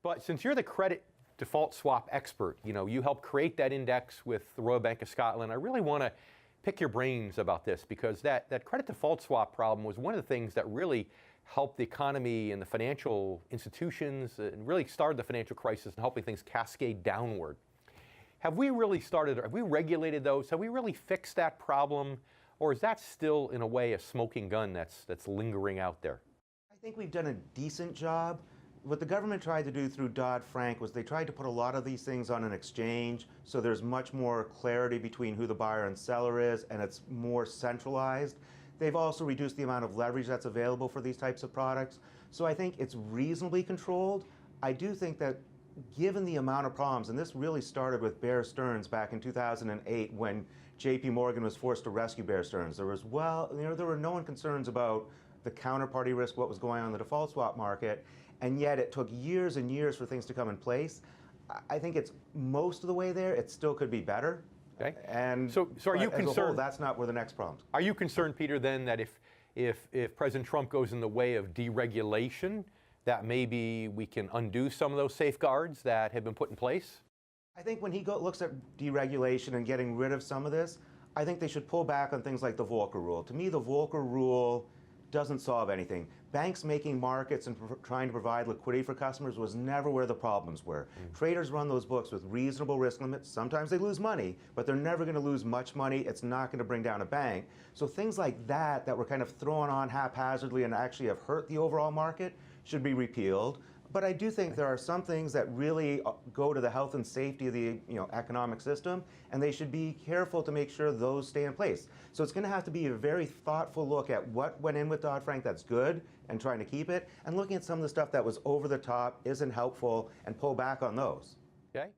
But since you're the credit default swap expert, you helped create that index with the Royal Bank of Scotland. I really want to pick your brains about this because that credit default swap problem was one of the things that really helped the economy and the financial institutions and really started the financial crisis and helping things cascade downward. Have we regulated those? Have we really fixed that problem? Or is that still, in a way, a smoking gun that's lingering out there? I think we've done a decent job. What the government tried to do through Dodd-Frank was they tried to put a lot of these things on an exchange, so there's much more clarity between who the buyer and seller is, and it's more centralized. They've also reduced the amount of leverage that's available for these types of products. So I think it's reasonably controlled. I do think that given the amount of problems, and this really started with Bear Stearns back in 2008 when JP Morgan was forced to rescue Bear Stearns. There were known concerns about the counterparty risk, what was going on in the default swap market, and yet it took years and years for things to come in place. I think it's most of the way there. It still could be better. Okay. And so are you concerned? As a whole, that's not where the next problem's. Are you concerned, Peter, then that if President Trump goes in the way of deregulation, that maybe we can undo some of those safeguards that have been put in place? I think when he looks at deregulation and getting rid of some of this, I think they should pull back on things like the Volcker Rule. To me, the Volcker Rule doesn't solve anything. Banks making markets and trying to provide liquidity for customers was never where the problems were. Traders run those books with reasonable risk limits. Sometimes they lose money, but they're never going to lose much money. It's not going to bring down a bank. So things like that were kind of thrown on haphazardly and actually have hurt the overall market should be repealed. But I do think there are some things that really go to the health and safety of the economic system, and they should be careful to make sure those stay in place. So it's going to have to be a very thoughtful look at what went in with Dodd-Frank that's good and trying to keep it, and looking at some of the stuff that was over the top, isn't helpful, and pull back on those. Okay.